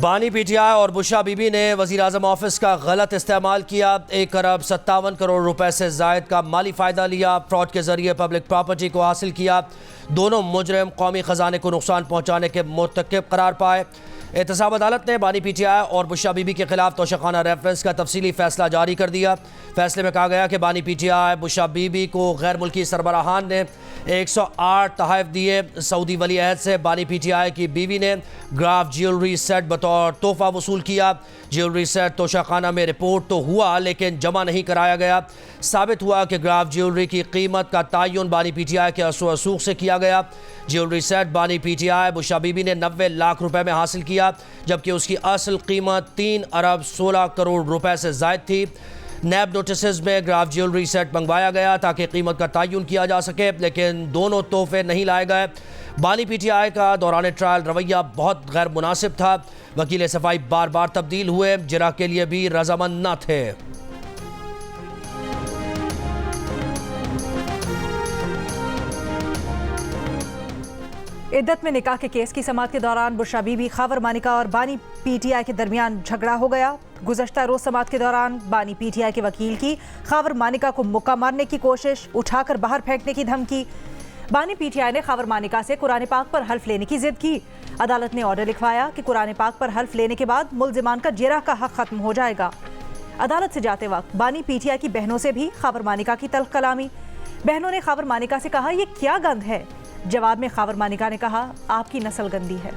बानी पीटीआई और बुशरा बीबी ने वज़ीर आज़म ऑफिस का गलत इस्तेमाल किया। 1 अरब 57 करोड़ रुपए से ज़ायद का माली फ़ायदा लिया। फ्रॉड के ज़रिए पब्लिक प्रॉपर्टी को हासिल किया। दोनों मुजरिम कौमी ख़जाने को नुकसान पहुँचाने के मुर्तकिब करार पाए। एहतसाब अदालत ने बानी पीटीआई और बुशरा बीबी के खिलाफ तोशाखाना रेफरेंस का तफसीली फ़ैसला जारी कर दिया। फैसले में कहा गया कि बानी पीटीआई बुशरा बीबी को गैर मुल्की सरबराहान ने 108 तहफ़ दिए। सऊदी वली अहद से बानी पीटीआई की बीवी ने ग्राफ ज्वेलरी सेट बतौर तोहफा वसूल किया। ज्वेलरी सेट तोशाखाना में रिपोर्ट तो हुआ लेकिन जमा नहीं कराया गया। साबित हुआ कि ग्राफ ज्वेलरी की कीमत का तयन बानी पीटीआई के असू से किया गया। ज्वेलरी सेट बानी पीटीआई बुशरा बीबी ने 90 लाख रुपए में हासिल किया, जबकि उसकी असल कीमत 3 अरब 16 करोड़ रुपए से ज़ायद थी। नैब नोटिस में ग्राफ ज्वेलरी सेट मंगवाया गया ताकि कीमत का तयन किया जा सके, लेकिन दोनों तोहफे नहीं लाए गए। बानी पीटीआई का दौरान ट्रायल रवैया बहुत गैर मुनासिब था। वकील सफाई बार बार तब्दील हुए, जिरा के लिए भी रजामंद न थे। इद्दत में निकाह के केस की समाअत के दौरान बुशरा बीबी, खावर मानिका और बानी पीटीआई के दरमियान झगड़ा हो गया। गुज़श्ता रोज समाअत के दौरान बानी पीटीआई के वकील की खावर मानिका को मुक्का मारने की कोशिश, उठाकर बाहर फेंकने की धमकी। बानी पीटीआई ने खावर मानिका से कुरान पाक पर हल्फ लेने की जिद की। अदालत ने ऑर्डर लिखवाया कि कुरान पाक पर हल्फ लेने के बाद मुल्जिमान का जिरा का हक खत्म हो जाएगा। अदालत से जाते वक्त बानी पीटीआई की बहनों से भी खावर मानिका की तल्ख कलामी। बहनों ने खावर मानिका से कहा, ये क्या गंद है। जवाब में खावर मानिका ने कहा, आपकी नस्ल गंदी है।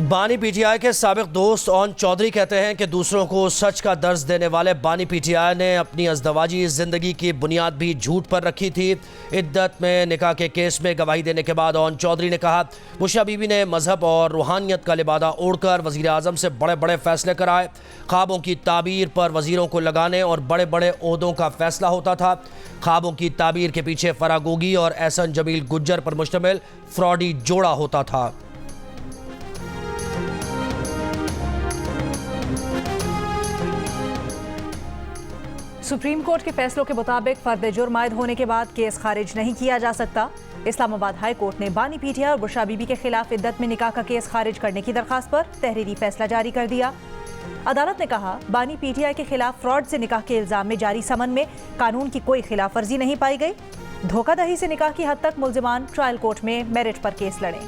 बानी पीटीआई के साबिक दोस्त ओन चौधरी कहते हैं कि दूसरों को सच का दर्ज देने वाले बानी पीटीआई ने अपनी अज़दवाजी ज़िंदगी की बुनियाद भी झूठ पर रखी थी। इद्दत में निकाह के केस में गवाही देने के बाद ओन चौधरी ने कहा, बुशरा बीबी ने मजहब और रूहानियत का लिबादा ओढ़कर वज़ीर आज़म से बड़े बड़े फैसले कराए। ख्वाबों की ताबीर पर वज़ीरों को लगाने और बड़े बड़े ओहदों का फैसला होता था। ख्वाबों की ताबीर के पीछे फरागोगी और एहसन जमील गुज्जर पर मुश्तमिल फ्रॉडी जोड़ा होता था। सुप्रीम कोर्ट के फैसलों के मुताबिक फर्द जुर्म आयद होने के बाद केस खारिज नहीं किया जा सकता। इस्लामाबाद हाई कोर्ट ने बानी पीटीआई और बुशरा बीबी के खिलाफ इद्दत में निकाह का केस खारिज करने की दरखास्त पर तहरीरी फैसला जारी कर दिया। अदालत ने कहा, बानी पीटीआई के खिलाफ फ्रॉड से निकाह के इल्जाम में जारी समन में कानून की कोई खिलाफ वर्जी नहीं पाई गई। धोखाधड़ी से निकाह की हद तक मुल्जिमान ट्रायल कोर्ट में मेरिट पर केस लड़ें।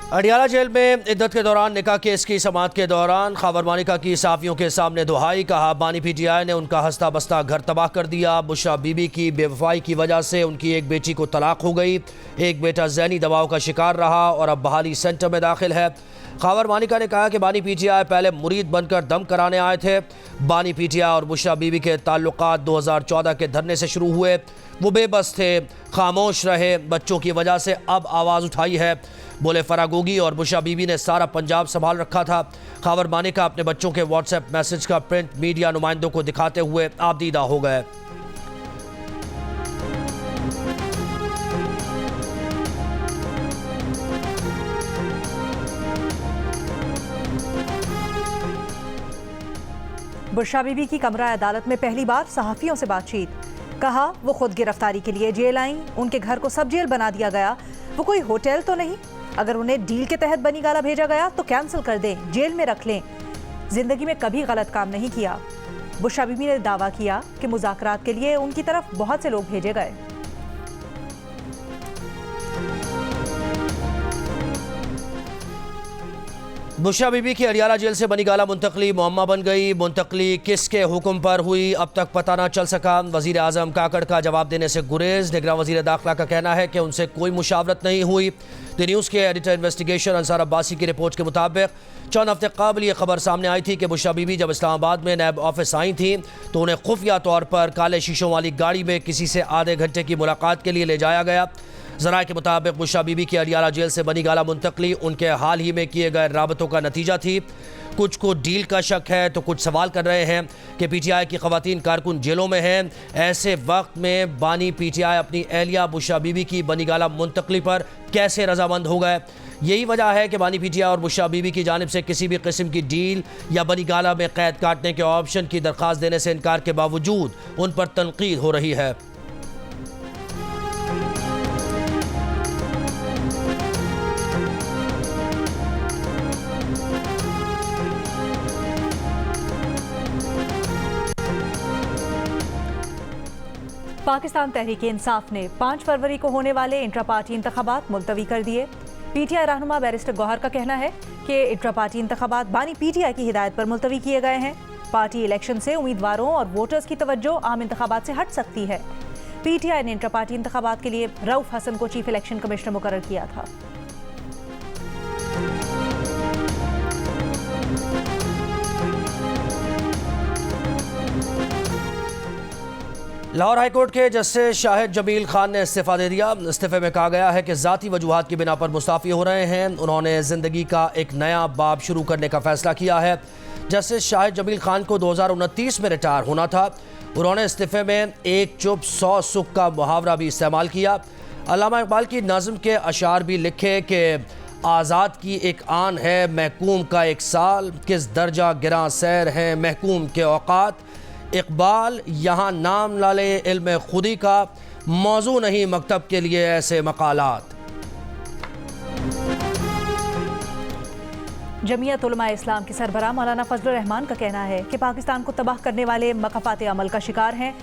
अडियाला जेल में इद्दत के दौरान निकाह केस की समाअत के दौरान खावर मानिका की सहाफ़ियों के सामने दुहाई। कहा, बानी पीटीआई ने उनका हंसता बसता घर तबाह कर दिया। बुशरा बीबी की बेवफाई की वजह से उनकी एक बेटी को तलाक हो गई। एक बेटा ज़हनी दबाव का शिकार रहा और अब बहाली सेंटर में दाखिल है। खावर मानिका ने कहा कि बानी पीटीआई पहले मुरीद बनकर दम कराने आए थे। बानी पीटीआई और बुशरा बीबी के ताल्लुकात 2014 के धरने से शुरू हुए। वो बेबस थे, खामोश रहे, बच्चों की वजह से अब आवाज़ उठाई है। बोले, फरागोगी और बुशरा बीबी ने सारा पंजाब संभाल रखा था। खावर मानिका अपने बच्चों के व्हाट्सएप मैसेज का प्रिंट मीडिया नुमाइंदों को दिखाते हुए आबदीदा हो गए। बुशरा बीबी की कमरा अदालत में पहली बार सहाफ़ियों से बातचीत। कहा, वो खुद गिरफ्तारी के लिए जेल आईं, उनके घर को सब जेल बना दिया गया। वो कोई होटल तो नहीं, अगर उन्हें डील के तहत बनी गाला भेजा गया तो कैंसिल कर दें, जेल में रख लें। जिंदगी में कभी गलत काम नहीं किया। बुशरा बीबी ने दावा किया कि मुज़ाकरात के लिए उनकी तरफ बहुत से लोग भेजे गए। बुशरा बीबी की अडियाला जेल से बनी गाला मुंतकली मुअम्मा बन गई। मुंतकली किसके हुक्म पर हुई, अब तक पता न चल सका। वज़ीर आज़म काकड़ का जवाब देने से गुरेज। निगरान वज़ीर दाखिला का कहना है कि उनसे कोई मुशावरत नहीं हुई। द न्यूज़ के एडिटर इन्वेस्टिगेशन अंसार अब्बासी की रिपोर्ट के मुताबिक 4 हफ्ते कबल ये खबर सामने आई थी कि बुशरा बीबी जब इस्लामाबाद में नैब ऑफिस आई थी तो उन्हें खुफिया तौर पर काले शीशों वाली गाड़ी में किसी से आधे घंटे की मुलाकात के लिए ले जाया गया। जराये के मुताबिक बुशरा बीबी की अडियाला जेल से बनी गाला मुंतकली उनके हाल ही में किए गए राबतों का नतीजा थी। कुछ को डील का शक है तो कुछ सवाल कर रहे हैं कि पीटीआई की खवातीन कारकुन जेलों में हैं। ऐसे वक्त में बानी पीटीआई अपनी एहलिया बुशरा बीबी की बनी गाला मुंतकली पर कैसे रजामंद हो गए। यही वजह है कि बानी पीटीआई और बुशरा बीबी की जानिब से किसी भी किस्म की डील या बनी गाला में कैद काटने के ऑप्शन की दरख्वास्त देने से इनकार के बावजूद उन पर तनकीद हो रही है। पाकिस्तान तहरीक-ए-इंसाफ ने 5 फरवरी को होने वाले इंट्रा पार्टी इंतखाबात मुलतवी कर दिए। पीटीआई रहनुमा बैरिस्टर गौहर का कहना है कि इंट्रा पार्टी इंतखाबात बानी पीटीआई की हिदायत पर मुलतवी किए गए हैं। पार्टी इलेक्शन से उम्मीदवारों और वोटर्स की तवज्जो आम इंतखाबात से हट सकती है। पीटीआई ने इंट्रा पार्टी इंतखाबात के लिए रऊफ हसन को चीफ इलेक्शन कमिश्नर मुकर्रर किया था। लाहौर हाईकोर्ट के जस्टिस शाहिद जमील खान ने इस्तीफ़ा दे दिया। इस्तीफ़े में कहा गया है कि ज़ाती वजूहात की बिना पर मुस्ताफ़ी हो रहे हैं। उन्होंने ज़िंदगी का एक नया बाब शुरू करने का फ़ैसला किया है। जस्टिस शाहिद जमील खान को 2029 में रिटायर होना था। उन्होंने इस्तीफ़े में एक चुप 100 सुख का मुहावरा भी इस्तेमाल किया। अल्लामा इकबाल की नज़्म के अशार भी लिखे कि आज़ाद की एक आन है महकूम का एक साल, किस दर्जा गिरां सैर हैं महकूम के औकात। इकबाल यहाँ नाम लाले इल्म खुदी का, मौजू नहीं मकतब के लिए ऐसे मकालात। जमीयत उलमा इस्लाम के सरबराह मौलाना फजलुर रहमान का कहना है कि पाकिस्तान को तबाह करने वाले मकफात अमल का शिकार हैं।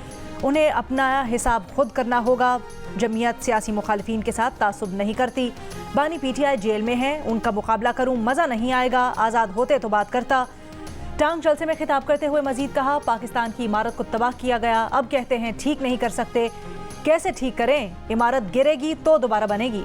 उन्हें अपना हिसाब खुद करना होगा। जमीयत सियासी मुखालिफिन के साथ तासुब नहीं करती। बानी पीटीआई जेल में है, उनका मुकाबला करूं मज़ा नहीं आएगा, आज़ाद होते तो बात करता। टांग जलसे में खिताब करते हुए मजीद कहा, पाकिस्तान की इमारत को तबाह किया गया, अब कहते हैं ठीक नहीं कर सकते। कैसे ठीक करें? इमारत गिरेगी तो दोबारा बनेगी।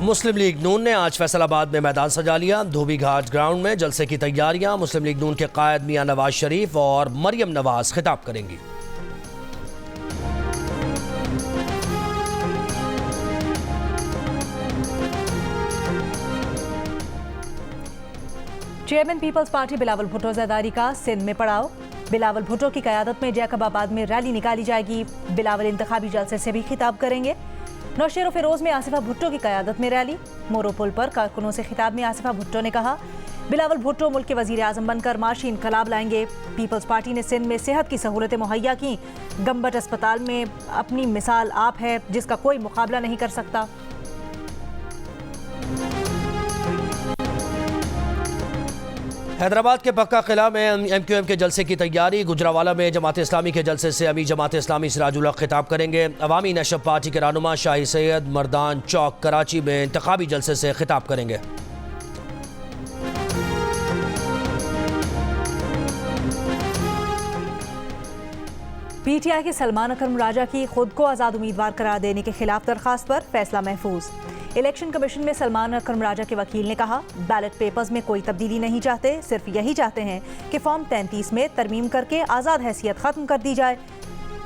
मुस्लिम लीग नून ने आज फैसलाबाद में मैदान सजा लिया। धोबी घाट ग्राउंड में जलसे की तैयारियां। मुस्लिम लीग नून के कायद मियां नवाज शरीफ और मरियम नवाज खिताब करेंगी। चेयरमैन पीपल्स पार्टी बिलावल भुट्टो ज़रदारी का सिंध में पड़ाव। बिलावल भुट्टो की क़यादत में जैकबाबाद में रैली निकाली जाएगी। बिलावल इंतखाबी जलसे से भी खिताब करेंगे। नौशेर फिरोज में आसिफा भुट्टो की क़यादत में रैली। मोरो पुल पर कारकुनों से खिताब में आसिफा भुट्टो ने कहा, बिलावल भुट्टो मुल्क के वज़ीर आज़म बनकर माशी इनकलाब लाएंगे। पीपल्स पार्टी ने सिंध में सेहत की सहूलतें मुहैया की। गंबट अस्पताल में अपनी मिसाल आप है, जिसका कोई मुकाबला नहीं कर सकता। हैदराबाद के पक्का किला में एमक्यूएम के जलसे की तैयारी। गुजरावाला में जमात इस्लामी के जलसे से अमीर जमात इस्लामी सिराजुल हक खिताब करेंगे। अवामी नशब पार्टी के रहनुमा शाही सैयद मर्दान चौक कराची में इंतखाबी जलसे से खिताब करेंगे। पीटीआई के सलमान अकरम राजा की खुद को आज़ाद उम्मीदवार करार देने के खिलाफ दरखास्त पर फैसला महफूज। इलेक्शन कमीशन में सलमान अकरम राजा के वकील ने कहा, बैलेट पेपर्स में कोई तब्दीली नहीं चाहते, सिर्फ यही चाहते हैं कि फॉर्म 33 में तरमीम करके आज़ाद हैसियत खत्म कर दी जाए।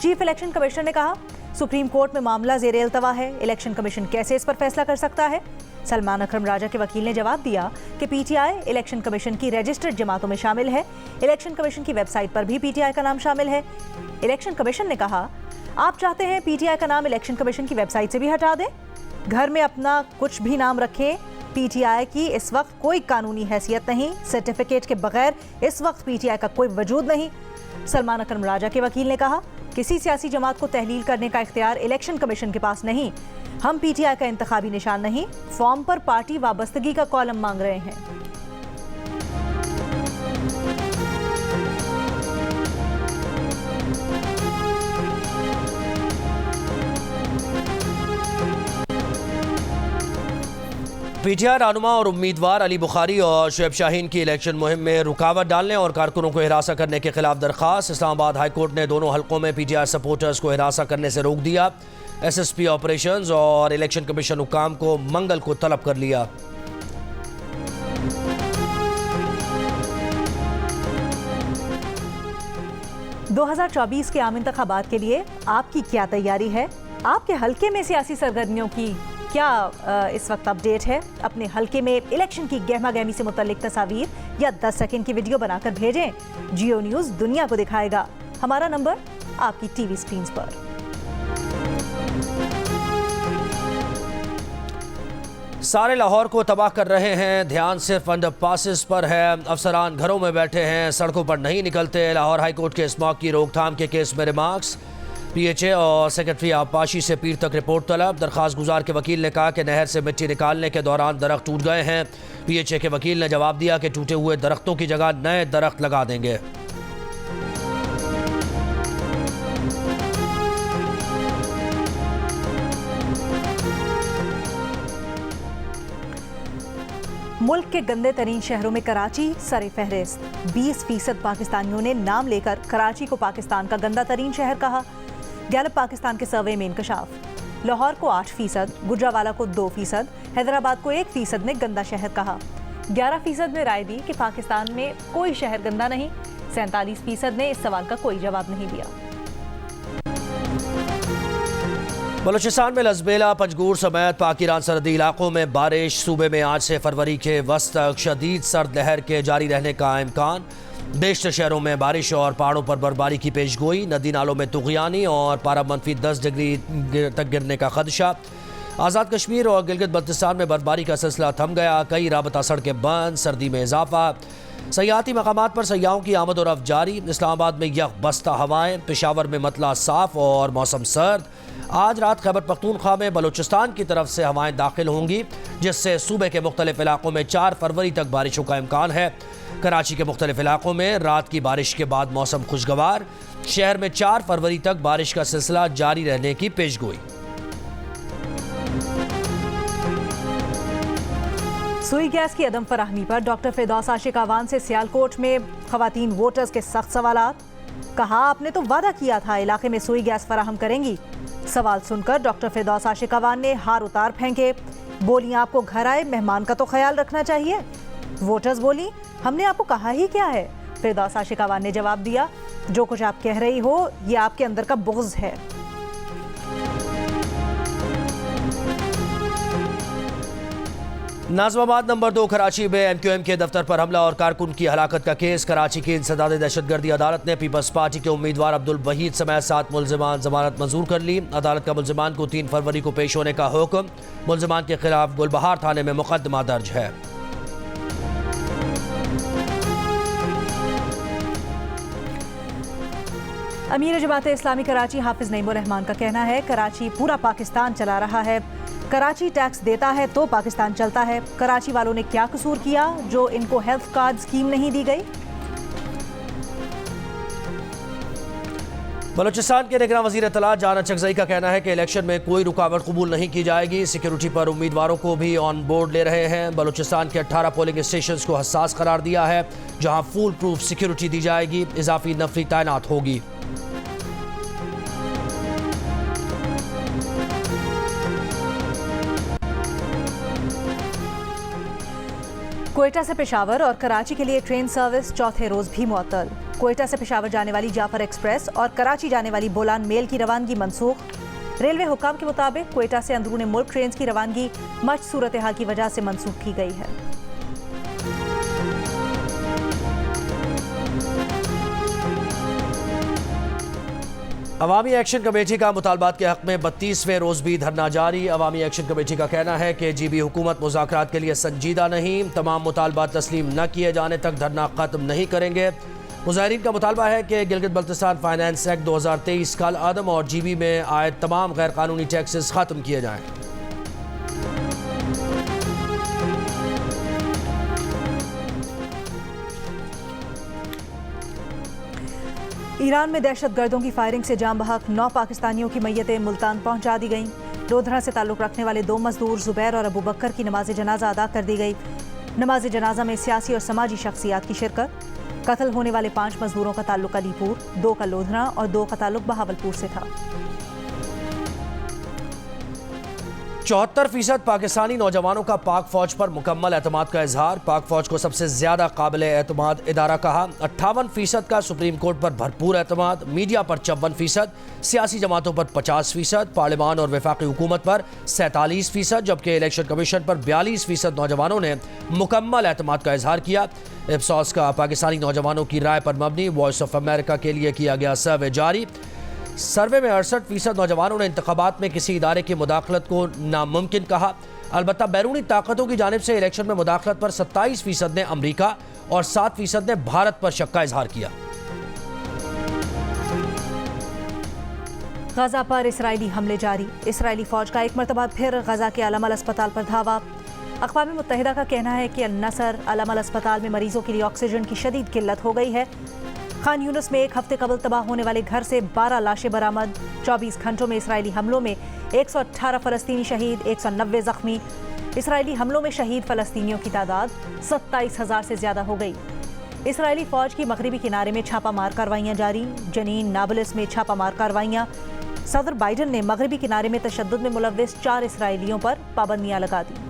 चीफ इलेक्शन कमिश्नर ने कहा, सुप्रीम कोर्ट में मामला ज़ेरे अल्तवा है, इलेक्शन कमीशन कैसे इस पर फैसला कर सकता है। सलमान अकरम राजा के वकील ने जवाब दिया कि पीटीआई इलेक्शन कमीशन की रजिस्टर्ड जमातों में शामिल है। इलेक्शन कमीशन की वेबसाइट पर भी पीटीआई का नाम शामिल है। इलेक्शन कमीशन ने कहा, आप चाहते हैं पीटीआई का नाम इलेक्शन कमीशन की वेबसाइट से भी हटा दें, घर में अपना कुछ भी नाम रखें। पीटीआई की इस वक्त कोई कानूनी हैसियत नहीं, सर्टिफिकेट के बगैर इस वक्त पीटीआई का कोई वजूद नहीं। सलमान अकरम राजा के वकील ने कहा, किसी सियासी जमात को तहलील करने का इख्तियार इलेक्शन कमीशन के पास नहीं। हम पीटीआई का इंतखाबी निशान नहीं, फॉर्म पर पार्टी वाबस्तगी का कॉलम मांग रहे हैं। पीटीआई रहनुमा और उम्मीदवार अली बुखारी और शुएब शाहीन की इलेक्शन मुहिम में रुकावट डालने और कारकुनों को हिरासा करने के खिलाफ दरख्वास्त। इस्लामाबाद हाईकोर्ट ने दोनों हलकों में पीटीआई सपोर्टर्स को हिरासा करने से रोक दिया। एसएसपी ऑपरेशंस और इलेक्शन कमीशन हुकाम को मंगल को तलब कर लिया। 2024 के आम इंतखाबात के लिए आपकी क्या तैयारी है? आपके हलके में सियासी सरगर्मियों की क्या इस वक्त अपडेट है? अपने हलके में इलेक्शन की गहमा गहमी से मुतल्लिक तस्वीर या 10 सेकंड की वीडियो बनाकर भेजें। जियो न्यूज़ दुनिया को दिखाएगा। हमारा नंबर आपकी टीवी स्क्रीन पर। सारे लाहौर को तबाह कर रहे हैं, ध्यान सिर्फ अंडर पासिस पर है। अफसरान घरों में बैठे हैं, सड़कों पर नहीं निकलते। लाहौर हाईकोर्ट के स्मॉग की रोकथाम के केस में रिमार्क्स। PHA और सेक्रेटरी आबपाशी से पीर तक रिपोर्ट तलब। दरख्वास्त गुजार के वकील ने कहा कि नहर से मिट्टी निकालने के दौरान दरख्त टूट गए हैं। PHA के वकील ने जवाब दिया कि टूटे हुए दरख्तों की जगह नए दरख्त लगा देंगे। मुल्क के गंदे तरीन शहरों में कराची सरे फहरिस्त। 20% पाकिस्तानियों ने नाम लेकर कराची को पाकिस्तान का गंदा तरीन शहर कहा। गैलप पाकिस्तान के सर्वे में इंकशाफ। लाहौर को 8%, गुजरावाला को 2%, हैदराबाद को 1% ने गंदा शहर कहा। 11% ने राय दी कि पाकिस्तान में कोई शहर गंदा नहीं। 47% ने इस सवाल का कोई जवाब नहीं दिया। बलूचिस्तान में लजबेला, पंजगूर समेत पाक ईरान सरहदी इलाकों में बारिश। सूबे में आज से फरवरी के वस्त तक शदीद सर्द लहर के जारी रहने का इम्कान। बेशतर शहरों में बारिश और पहाड़ों पर बर्फबारी की पेशगोई। नदी नालों में तुगयानी और पारा -10 डिग्री तक गिरने का खदशा। आज़ाद कश्मीर और गिलगित बल्तिस्तान में बर्फबारी का सिलसिला थम गया। कई राबता सड़कें बंद, सर्दी में इजाफा। सयाहती मकामात पर सयाहों की आमद और रफ्त जारी। इस्लामाबाद में यख बस्ता हवाएं। पेशावर में मतला साफ और मौसम सर्द। आज रात खैबर पख्तूनख्वा में बलूचिस्तान की तरफ से हवाएं दाखिल होंगी, जिससे सूबे के मुख्तलिफ इलाकों में 4 फरवरी तक बारिशों का इम्कान है। कराची के मुख्तलिफ इलाकों में रात की बारिश के बाद मौसम खुशगवार। शहर में 4 फरवरी तक बारिश का सिलसिला जारी रहने की पेशगोई। सुई गैस की अदम फराहमी पर डॉक्टर फिरदौस आशिक आवान से सियालकोट में खवातीन वोटर्स के सख्त सवालात। कहा, आपने तो वादा किया था इलाके में सुई गैस फराहम करेंगी। सवाल सुनकर डॉक्टर फिरदौस आशिक आवान ने हार उतार फेंके। बोली, आपको घर आए मेहमान का तो ख्याल रखना चाहिए। वोटर्स बोली, हमने आपको कहा ही क्या है। फिरदौस आशिक आवान ने जवाब दिया, जो कुछ आप कह रही हो ये आपके अंदर का बुग़्ज़ है। नाज़िमाबाद नंबर 2 कराची में MQM के दफ्तर पर हमला और कारकुन की हलाकत का केस। कराची की इंसदाद दहशतगर्दी अदालत ने पीपल्स पार्टी के उम्मीदवार अब्दुल वहीद समेत 7 मुल्ज़िमान जमानत मंजूर कर ली। अदालत का मुल्ज़िमान को 3 फरवरी को पेश होने का हुक्म। मुल्ज़िमान के खिलाफ गुलबहार थाने में मुकदमा दर्ज है। अमीर जमात इस्लामी कराची हाफिज नईमुर रहमान का कहना है, कराची पूरा पाकिस्तान चला रहा है। कराची टैक्स देता है तो पाकिस्तान चलता है। कराची वालों ने क्या कसूर किया जो इनको हेल्थ कार्ड स्कीम नहीं दी गई। बलूचिस्तान के निगरान वज़ीर इत्तलात जान अचकज़ई का कहना है कि इलेक्शन में कोई रुकावट कबूल नहीं की जाएगी। सिक्योरिटी पर उम्मीदवारों को भी ऑन बोर्ड ले रहे हैं। बलूचिस्तान के 18 पोलिंग स्टेशन को हसास करार दिया है, जहां फुल प्रूफ सिक्योरिटी दी जाएगी। इजाफी नफरी तैनात होगी। क्वेटा से पेशावर और कराची के लिए ट्रेन सर्विस चौथे रोज भी मुअत्तल। क्वेटा से पेशावर जाने वाली जाफर एक्सप्रेस और कराची जाने वाली बोलान मेल की रवानगी मनसूख। रेलवे हुक्म के मुताबिक क्वेटा से अंदरूनी मुल्क ट्रेन की रवानगी मच सूरत हाल की वजह से मनसूख की गई है। अवामी एक्शन कमेटी का मुतालबात के हक में 32वें रोज भी धरना जारी। अवामी एक्शन कमेटी का कहना है कि GB हुकूमत मुज़ाकरात के लिए संजीदा नहीं। तमाम मुतालबात तस्लीम न किए जाने तक धरना खत्म नहीं करेंगे। मुजाहिरीन का मुतालबा है कि गिलगित बल्तिस्तान फाइनेंस एक्ट 2023 कल आदम और GB में आए तमाम गैर कानूनी टैक्सेस खत्म किए जाएँ। ईरान में दहशतगर्दों की फायरिंग से जाम बहक 9 पाकिस्तानियों की मैयतें मुल्तान पहुंचा दी गईं। लोधरा से ताल्लुक़ रखने वाले 2 मजदूर जुबैर और अबू बकर की नमाज जनाजा अदा कर दी गई। नमाज जनाजा में सियासी और समाजी शख्सियात की शिरकत। कत्ल होने वाले 5 मजदूरों का ताल्लुक अलीपुर, 2 का लोधरा और 2 का ताल्लुक बहावलपुर से था। 74% पाकिस्तानी नौजवानों का पाक फौज पर मुकम्मल एतमाद का इजहार। पाक फौज को सबसे ज्यादा काबिल एतमाद इदारा कहा। 58% का सुप्रीम कोर्ट पर भरपूर एतमाद। मीडिया पर 54%, सियासी जमातों पर 50%, पार्लिमान और वफाकी हुकूमत पर 47%, जबकि इलेक्शन कमीशन पर 42% नौजवानों ने मुकम्मल एतमाद का इजहार किया। इप्सॉस का पाकिस्तानी नौजवानों की राय पर मबनी वॉइस ऑफ अमेरिका के लिए किया गया सर्वे जारी। सर्वे में 68% नौजवानों ने इंतखाबात में किसी इदारे की मुदाखलत को नामुमकिन कहा। अलबत्ता बैरूनी ताकतों की जानिब से इलेक्शन में मुदाखलत पर 27% ने अमरीका और 7% ने भारत पर शक का इजहार किया। गजा पर इसराइली हमले जारी। इसराइली फौज का एक मरतबा फिर गजा के अल-अमल अस्पताल पर धावा। अक़वाम मुत्तहिदा का कहना है कि अल-नसर अल-अमल अस्पताल में मरीजों के लिए ऑक्सीजन की शदीद किल्लत हो गई है। खान यूनुस में एक हफ्ते कबल तबाह होने वाले घर से 12 लाशें बरामद। 24 घंटों में इसराइली हमलों में 118 फ़लस्तीनी शहीद, 190 जख्मी। इसराइली हमलों में शहीद फ़लस्तीनियों की तादाद 27,000 से ज़्यादा हो गई। इसराइली फ़ौज की मगरबी किनारे में छापामार कार्रवाइयाँ जारी। जनीन नाबलिस में छापामार कार्रवाइयाँ। सदर बाइडन ने मगरबी किनारे में तशद्दुद में मुलव्विस 4 इसराइलियों पर पाबंदियाँ लगा दी।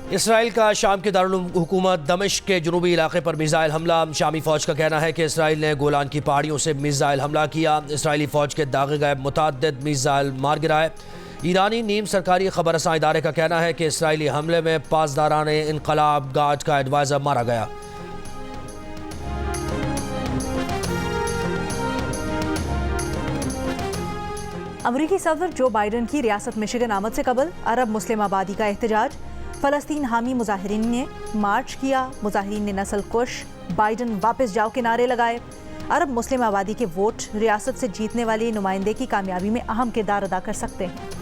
इसराइल का शाम के दारुल हुकूमत दमिश्क के जनूबी इलाके पर मिसाइल हमला। शामी फौज का कहना है कि इसराइल ने गोलान की पहाड़ियों से मिसाइल हमला किया। इसराइली फौज के दागे गए मुतअद्दिद मिसाइल मार गिराए। ईरानी नीम सरकारी खबर रसां इदारे का कहना है कि इसराइली हमले में पासदारान इनकलाब गार्ड का एडवाइजर मारा गया। अमरीकी सदर जो बाइडन की रियासत मिशिगन आमद से कबल अरब मुस्लिम आबादी का एहतजाज। फ़लस्तीन हामी मुजाहिरीन ने मार्च किया। मुजाहिरीन ने नस्ल कुश, बाइडन वापस जाओ के नारे लगाए। अरब मुस्लिम आबादी के वोट रियासत से जीतने वाली नुमाइंदे की कामयाबी में अहम किरदार अदा कर सकते हैं।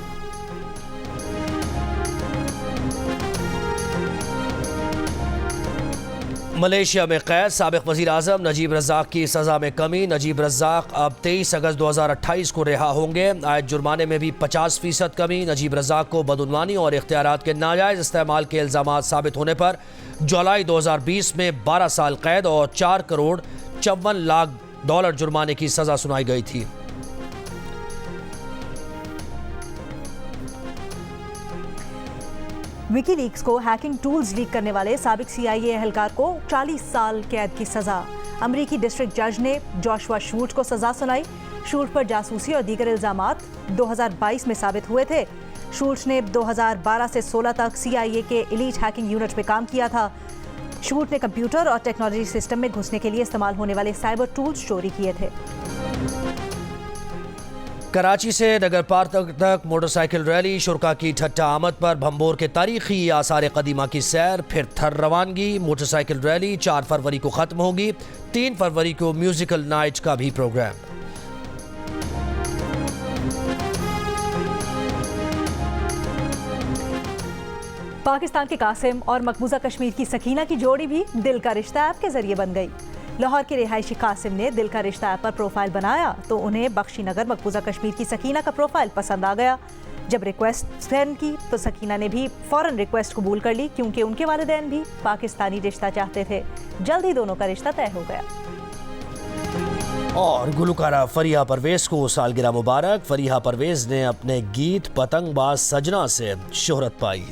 मलेशिया में कैद साबिक वज़ीर आज़म नजीब रज़ाक की सज़ा में कमी। नजीब रज़ाक अब 23 अगस्त 2028 को रिहा होंगे। आयद जुर्माने में भी 50% कमी। नजीब रज़ाक को बदउनवानी और इख्तियारात के नाजायज़ इस्तेमाल के इल्ज़ामात साबित होने पर जुलाई 2020 में 12 साल कैद और 4 करोड़ 54 लाख डॉलर जुर्माने की सज़ा सुनाई गई थी। विकीलीक्स को हैकिंग टूल्स लीक करने वाले साबिक CIA एहलकार को 40 साल कैद की सजा। अमरीकी डिस्ट्रिक्ट जज ने जोशुआ शूट को सजा सुनाई। शूट पर जासूसी और दीगर इल्जामात 2022 में साबित हुए थे। शूट ने 2012 से 16 तक CIA के एलीट हैकिंग यूनिट में काम किया था। शूट ने कंप्यूटर और टेक्नोलॉजी सिस्टम में घुसने के लिए इस्तेमाल होने वाले साइबर टूल्स चोरी किए थे। कराची से नगर पार्क तक मोटरसाइकिल रैली। शुरका की ठट्ठा आमद पर भंबोर के तारीखी आसार कदीमा की सैर। फिर थर रवानगी। मोटरसाइकिल रैली 4 फरवरी को ख़त्म होगी। 3 फरवरी को म्यूजिकल नाइट का भी प्रोग्राम। पाकिस्तान के कासिम और मकबूजा कश्मीर की सकीना की जोड़ी भी दिल का रिश्ता ऐप के जरिए बन गई। लाहौर के रिहायशी कासिम ने दिल का रिश्ता ऐप पर प्रोफाइल बनाया तो उन्हें बख्शीनगर मकबूजा कश्मीर की सकीना का प्रोफाइल पसंद आ गया। जब रिक्वेस्ट सेंड की तो सकीना ने भी फौरन रिक्वेस्ट कबूल कर ली, क्योंकि उनके वालिदैन भी पाकिस्तानी रिश्ता चाहते थे। जल्द ही दोनों का रिश्ता तय हो गया। और गुलकारा फरीहा परवेज को सालगिरह मुबारक। फरीहा परवेज ने अपने गीत पतंगबाज सजना से शोहरत पाई।